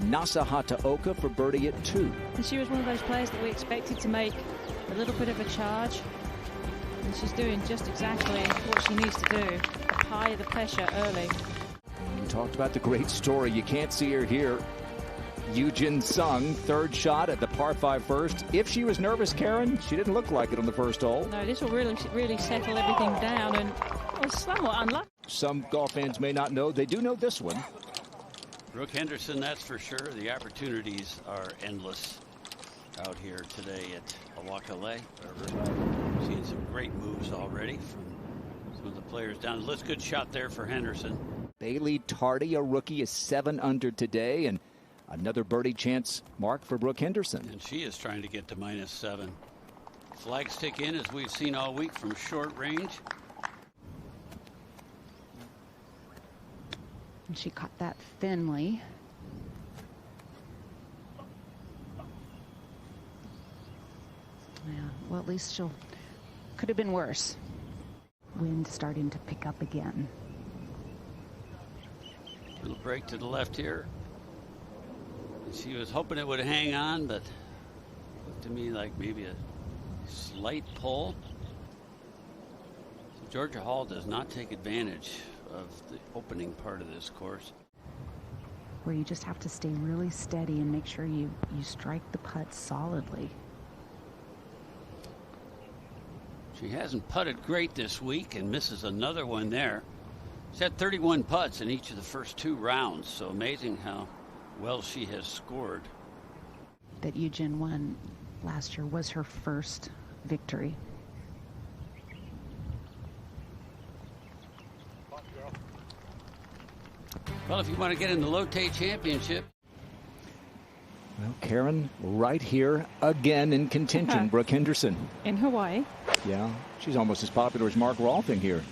Nasa Hataoka for birdie at 2. And she was one of those players that we expected to make a little bit of a charge. And she's doing just exactly what she needs to do. Apply the pressure early. We talked about the great story. You can't see her here. Yoo-Jin Sung, third shot at the par 5 first. If she was nervous, Karen, she didn't look like it on the first hole. No, this will really settle everything down, and was somewhat unlucky. Some golf fans may not know. They do know this one. Brooke Henderson, that's for sure. The opportunities are endless out here today at Hoakalei. Seeing some great moves already from some of the players down the list. Good shot there for Henderson. Bailey Tardy, a rookie, is 7 under today, and another birdie chance mark for Brooke Henderson. And she is trying to get to -7. Flags tick in, as we've seen all week, from short range. And she caught that thinly. Yeah, well, at least could have been worse. Wind starting to pick up again. Little break to the left here. She was hoping it would hang on, but looked to me like maybe a slight pull. So Georgia Hall does not take advantage of the opening part of this course. Where you just have to stay really steady and make sure you strike the putt solidly. She hasn't putted great this week and misses another one there. She's had 31 putts in each of the first 2 rounds, so amazing how well she has scored. That Yoo-Jin won last year was her first victory. Well, if you want to get in the LOTTE Championship. Well, Karen, right here again in contention. Brooke Henderson. In Hawaii. Yeah, she's almost as popular as Mark Rolfing here.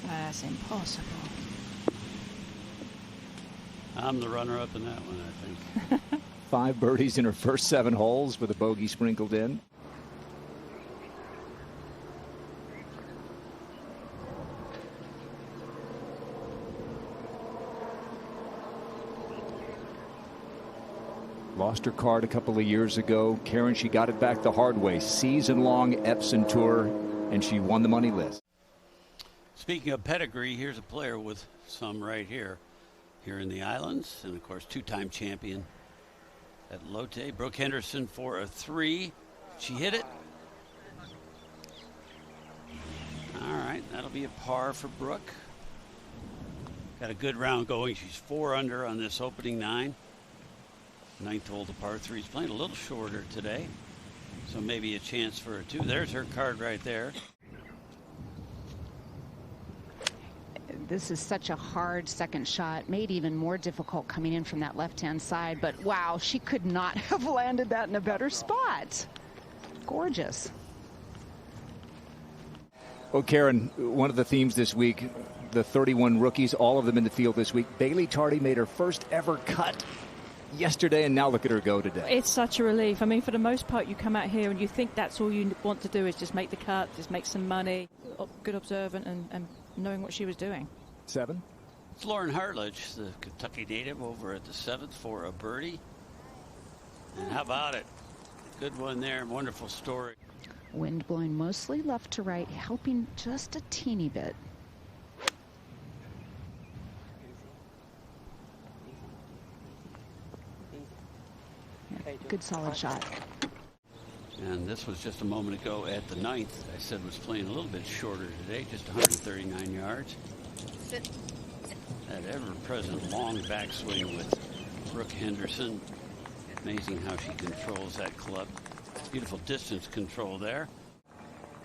That's impossible. I'm the runner-up in that one, I think. 5 birdies in her first 7 holes with a bogey sprinkled in. Lost her card a couple of years ago. Karen, she got it back the hard way. Season-long Epson Tour, and she won the money list. Speaking of pedigree, here's a player with some right here in the islands, and of course 2-time champion at LOTTE. Brooke Henderson for a 3. She hit it. All right, that'll be a par for Brooke. Got a good round going. She's 4 under on this opening 9. 9th hole, the par 3. She's playing a little shorter today, so maybe a chance for a 2. There's her card right there. This is such a hard second shot, made even more difficult coming in from that left-hand side. But wow, she could not have landed that in a better spot. Gorgeous. Well, Karen, one of the themes this week, the 31 rookies, all of them in the field this week. Bailey Tardy made her first ever cut yesterday, and now look at her go today. It's such a relief. I mean, for the most part, you come out here and you think that's all you want to do is just make the cut, just make some money. Good observant and knowing what she was doing. 7. It's Lauren Hartledge, the Kentucky native, over at the 7th for a birdie. And how about it? Good one there. Wonderful story. Wind blowing mostly left to right, helping just a teeny bit. Yeah, good solid shot. And this was just a moment ago at the 9th. I said was playing a little bit shorter today, just 139 yards. That ever-present long backswing with Brooke Henderson. Amazing how she controls that club. Beautiful distance control there.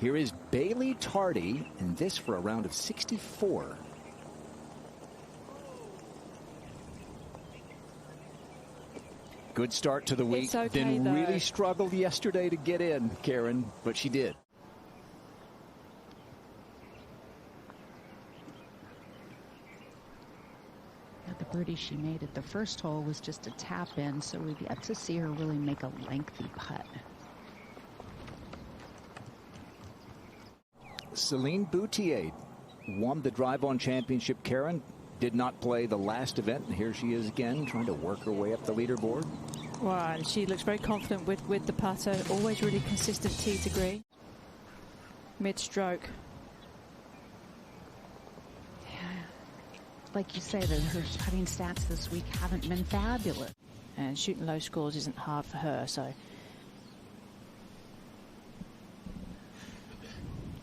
Here is Bailey Tardy, and this for a round of 64. Good start to the week. It's okay, then though. really struggled yesterday to get in, Karen, but she did. The birdie she made at the first hole was just a tap in, so we've yet to see her really make a lengthy putt. Celine Boutier won the Drive On Championship, Karen. did not play the last event, and here she is again trying to work her way up the leaderboard. Well, and she looks very confident with the putter. Always really consistent tee to green. Mid-stroke. Yeah. Like you say, that her putting stats this week haven't been fabulous. And shooting low scores isn't hard for her, so.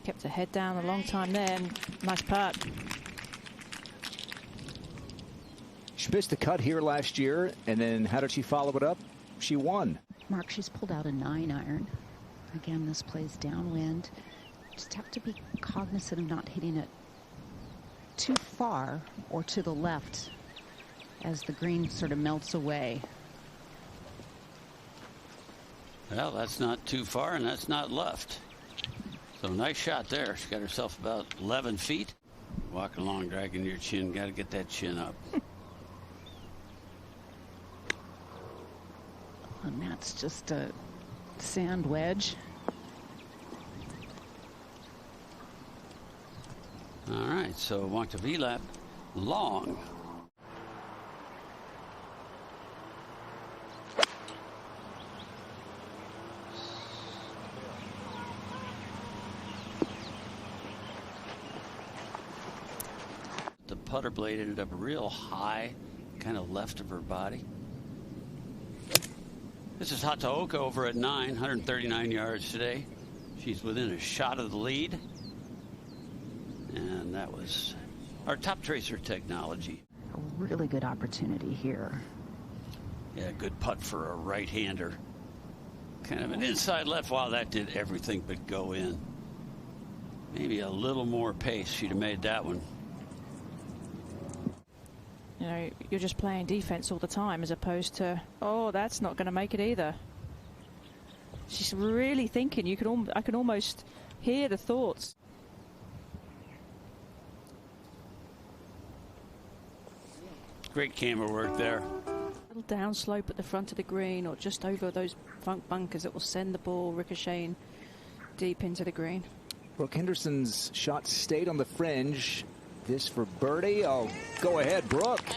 Kept her head down a long time there, and nice putt. She missed the cut here last year, and then how did she follow it up? She won. Mark, she's pulled out a 9-iron. Again, this plays downwind. Just have to be cognizant of not hitting it too far or to the left as the green sort of melts away. Well, that's not too far, and that's not left. So nice shot there. She got herself about 11 feet. Walk along, dragging your chin. Got to get that chin up. And that's just a sand wedge. All right, so walk to V-lap, long. The putter blade ended up real high, kind of left of her body. This is Hoakalei over at 9, 139 yards today. She's within a shot of the lead. And that was our top tracer technology. A really good opportunity here. Yeah, good putt for a right-hander. Kind of an inside left. Wow, that did everything but go in. Maybe a little more pace, she'd have made that one. You know, you're just playing defense all the time as opposed to, oh, that's not going to make it either. She's really thinking. I can almost hear the thoughts. Great camera work there. A little downslope at the front of the green or just over those bunkers that will send the ball ricocheting deep into the green. Brooke Henderson's shot stayed on the fringe. This for birdie. Oh, go ahead, Brooke.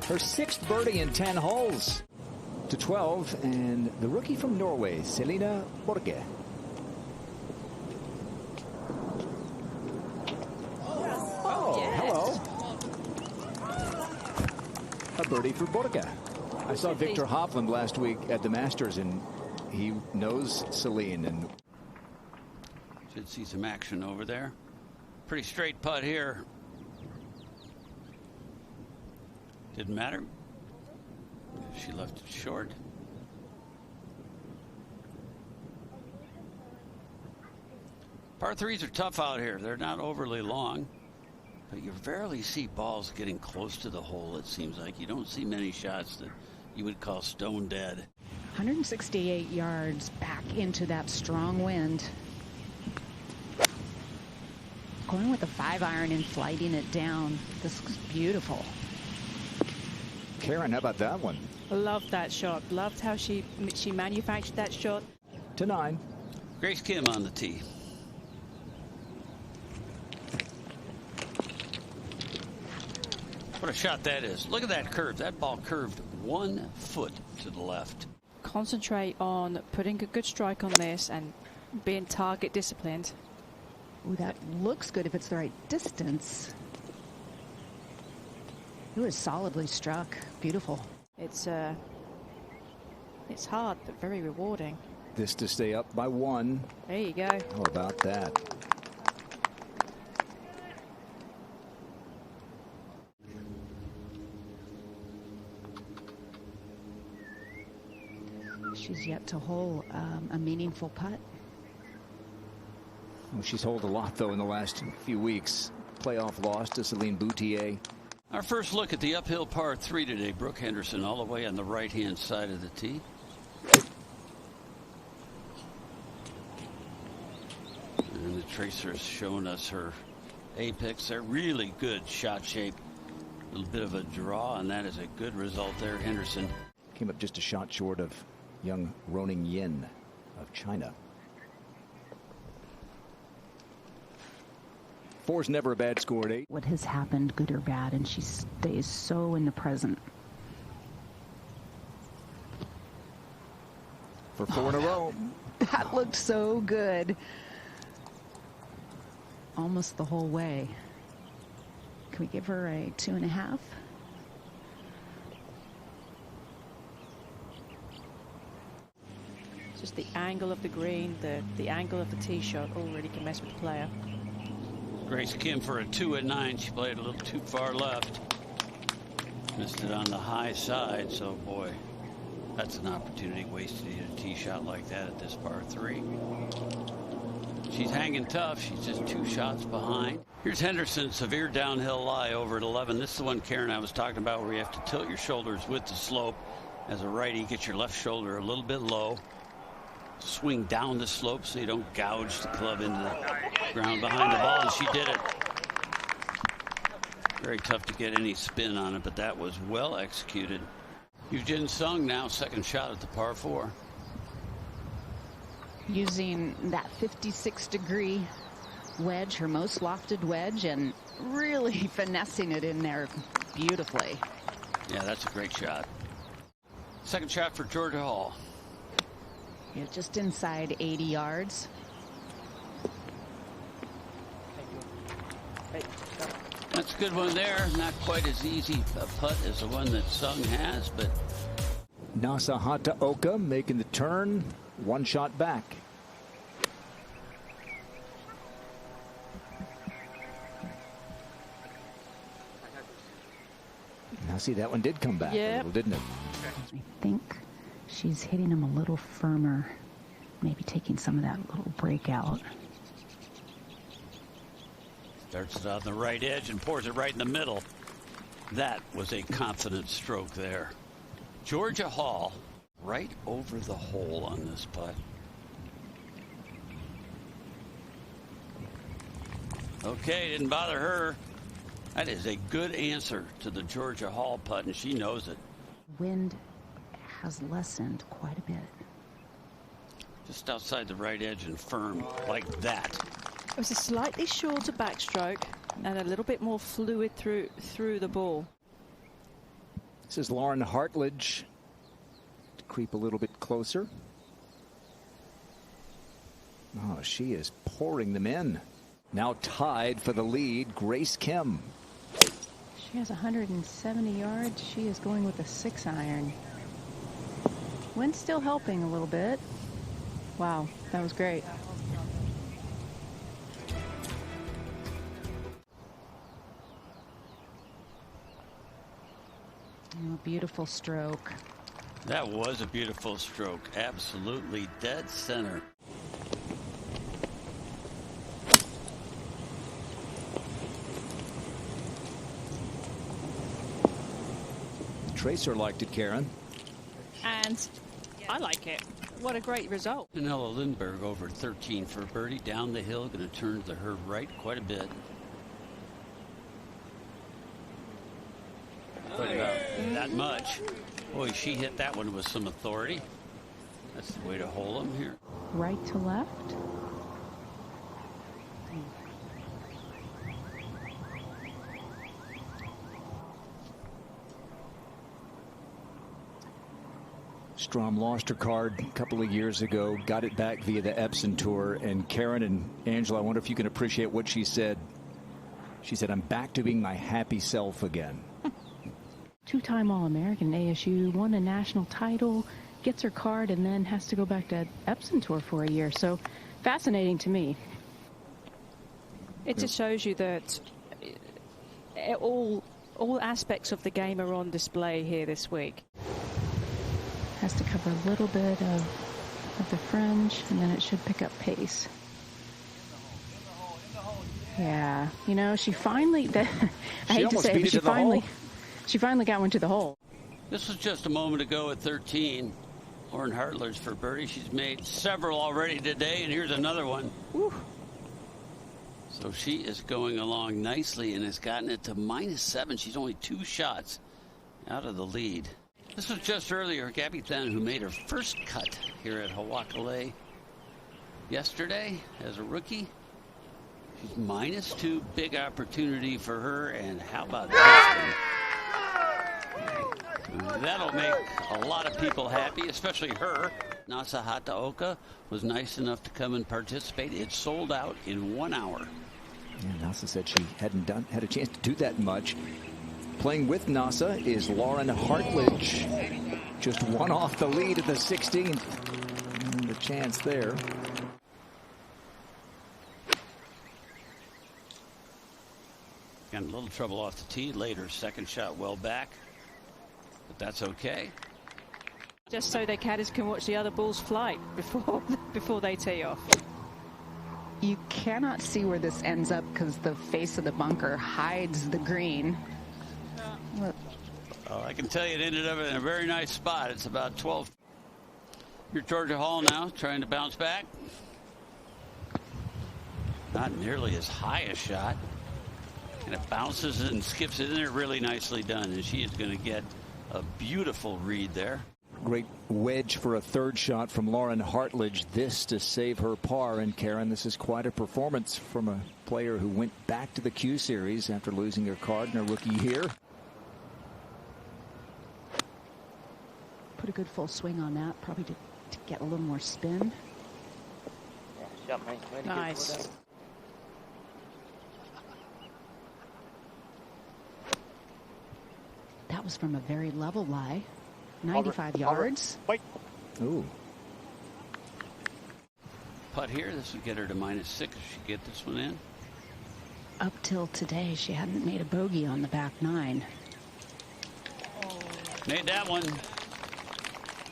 Her 6th birdie in 10 holes to 12, and the rookie from Norway, Selina Borge. Oh, yes. Hello. A birdie for Borge. I saw Victor Hovland last week at the Masters, and he knows Celine. And should see some action over there. Pretty straight putt here. Didn't matter. She left it short. Par 3s are tough out here. They're not overly long, but you rarely see balls getting close to the hole, it seems like. You don't see many shots that you would call stone dead. 168 yards back into that strong wind. Going with a 5-iron and flighting it down. This looks beautiful. Karen, how about that one? Loved that shot. Loved how she manufactured that shot. To 9. Grace Kim on the tee. What a shot that is. Look at that curve. That ball curved 1 foot to the left. Concentrate on putting a good strike on this and being target disciplined. Ooh, that looks good if it's the right distance. It was solidly struck. Beautiful. It's hard, but very rewarding. This to stay up by 1. There you go. How about that? She's yet to hole a meaningful putt. Well, she's holed a lot, though, in the last few weeks. Playoff loss to Celine Boutier. Our first look at the uphill par 3 today. Brooke Henderson all the way on the right-hand side of the tee. And the tracer's showing us her apex. They're really good shot shape. A little bit of a draw, and that is a good result there. Henderson Came up just a shot short of young Roning Yin of China. 4's never a bad score at 8. What has happened, good or bad, and she stays so in the present. For 4 in a row. That looked so good. Almost the whole way. Can we give her a 2.5? Just the angle of the green, the angle of the tee shot already can mess with the player. Grace Kim for a 2 at 9. She played a little too far left. Missed it on the high side, so boy, that's an opportunity wasted to hit a tee shot like that at this par 3. She's hanging tough. She's just 2 shots behind. Here's Henderson, severe downhill lie over at 11. This is the one, Karen, I was talking about, where you have to tilt your shoulders with the slope. As a righty, get your left shoulder a little bit low. Swing down the slope so you don't gouge the club into the ground behind the ball, and she did it. Very tough to get any spin on it, but that was well executed. Yoo-Jin Sung now, second shot at the par 4. Using that 56-degree wedge, her most lofted wedge, and really finessing it in there beautifully. Yeah, that's a great shot. Second shot for Georgia Hall. Yeah, just inside 80 yards. That's a good one there. Not quite as easy a putt as the one that Sung has, but Nasahata Oka making the turn. 1 shot back. Now see, that one did come back a little, didn't it? I think she's hitting him a little firmer, maybe taking some of that little break out. Starts it on the right edge and pours it right in the middle. That was a confident stroke there. Georgia Hall right over the hole on this putt. Okay, didn't bother her. That is a good answer to the Georgia Hall putt, and she knows it. Wind has lessened quite a bit. Just outside the right edge and firm like that. It was a slightly shorter backstroke and a little bit more fluid through the ball. This is Lauren Hartledge. To creep a little bit closer. Oh, she is pouring them in. Now tied for the lead, Grace Kim. She has 170 yards. She is going with a 6-iron. Wind's still helping a little bit. Wow, that was great. Oh, beautiful stroke. That was a beautiful stroke. Absolutely dead center. Tracer liked it, Karen. And I like it. What a great result. Danella Lindberg over 13 for a birdie down the hill. Going to turn to her right quite a bit. Quite about that much. Boy, she hit that one with some authority. That's the way to hold them here. Right to left. Strom lost her card a couple of years ago, got it back via the Epson Tour, and Karen and Angela, I wonder if you can appreciate what she said. She said, "I'm back to being my happy self again." Two-time All-American ASU, won a national title, gets her card, and then has to go back to Epson Tour for a year. So fascinating to me. It just shows you that all aspects of the game are on display here this week. Has to cover a little bit of the fringe, and then it should pick up pace. Yeah, you know, she finally, I hate to say it, but she finally got one to the hole. This was just a moment ago at 13. Lauren Hartledge for birdie. She's made several already today, and here's another one. Woo. So she is going along nicely and has gotten it to -7. She's only 2 shots out of the lead. This was just earlier Gabby Then, who made her first cut here at Hoakalei yesterday as a rookie. -2, big opportunity for her. And how about this one? That'll make a lot of people happy, especially her. Nasa Hataoka was nice enough to come and participate. It sold out in 1 hour. And Nasa said she hadn't had a chance to do that much. Playing with Nasa is Lauren Hartledge. Just one off the lead at the 16th. And the chance there. Got a little trouble off the tee later. Second shot well back. But that's okay. Just so their caddies can watch the other balls flight before they tee off. You cannot see where this ends up because the face of the bunker hides the green. Look. Oh, I can tell you it ended up in a very nice spot. It's about 12. Here's Georgia Hall now trying to bounce back. Not nearly as high a shot. And it bounces and skips it in there. Really nicely done. And she is going to get a beautiful read there. Great wedge for a third shot from Lauren Hartledge. This to save her par. And Karen, this is quite a performance from a player who went back to the Q Series after losing her card in her rookie year. Put a good full swing on that, probably to get a little more spin. Nice. That was from a very level lie. 95 yards. Ooh. Putt here. This would get her to -6 if she get this one in. Up till today, she hadn't made a bogey on the back 9. Made that one.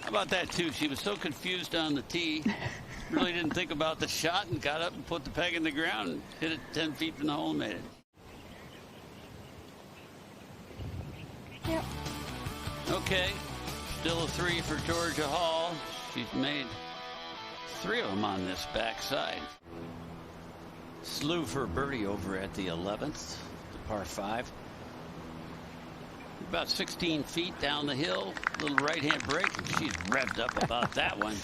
How about that, too? She was so confused on the tee. Really didn't think about the shot and got up and put the peg in the ground and hit it 10 feet from the hole and made it. Yep. Okay. Still a 3 for Georgia Hall. She's made 3 of them on this backside. Slew for birdie over at the 11th, the par 5. About 16 feet down the hill, little right-hand break, and she's revved up about that one.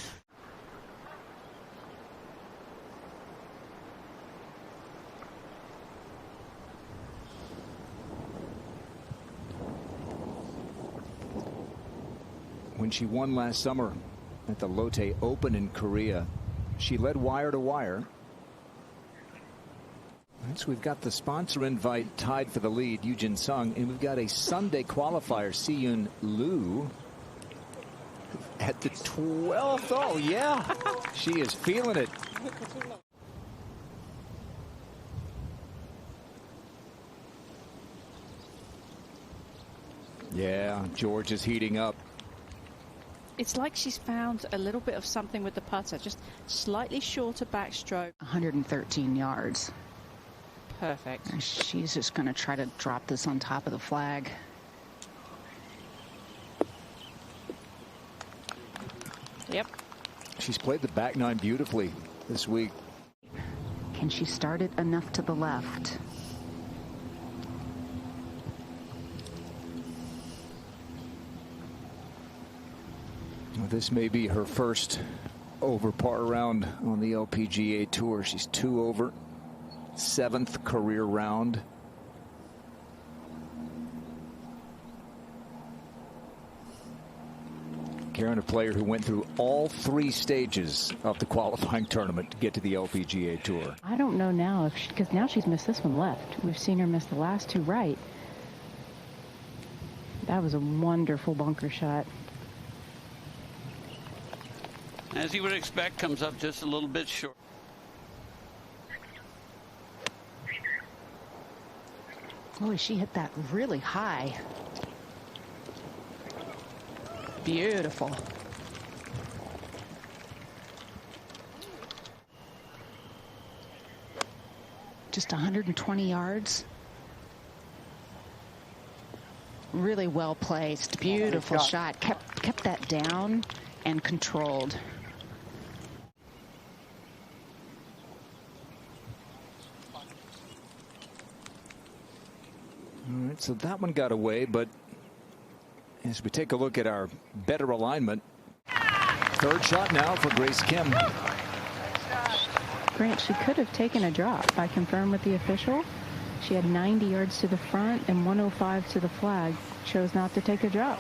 When she won last summer at the Lotte Open in Korea, she led wire to wire. So we've got the sponsor invite tied for the lead, Yujin Sung, and we've got a Sunday qualifier, Si-Yun Liu, at the 12th. Oh, yeah. She is feeling it. Yeah, George is heating up. It's like she's found a little bit of something with the putter, just slightly shorter backstroke. 113 yards. Perfect. And she's just going to try to drop this on top of the flag. Yep. She's played the back 9 beautifully this week. Can she start it enough to the left? Well, this may be her first over par round on the LPGA Tour. She's 2 over. 7th career round. Karen, a player who went through all 3 stages of the qualifying tournament to get to the LPGA Tour. I don't know now because now she's missed this one left. We've seen her miss the last 2 right. That was a wonderful bunker shot. As you would expect, comes up just a little bit short. Boy, she hit that really high. Beautiful. Just 120 yards. Really well placed. Beautiful shot. Kept that down and controlled. All right, so that one got away, but as we take a look at our better alignment, third shot now for Grace Kim. Grant, she could have taken a drop. I confirmed with the official. She had 90 yards to the front and 105 to the flag. Chose not to take a drop.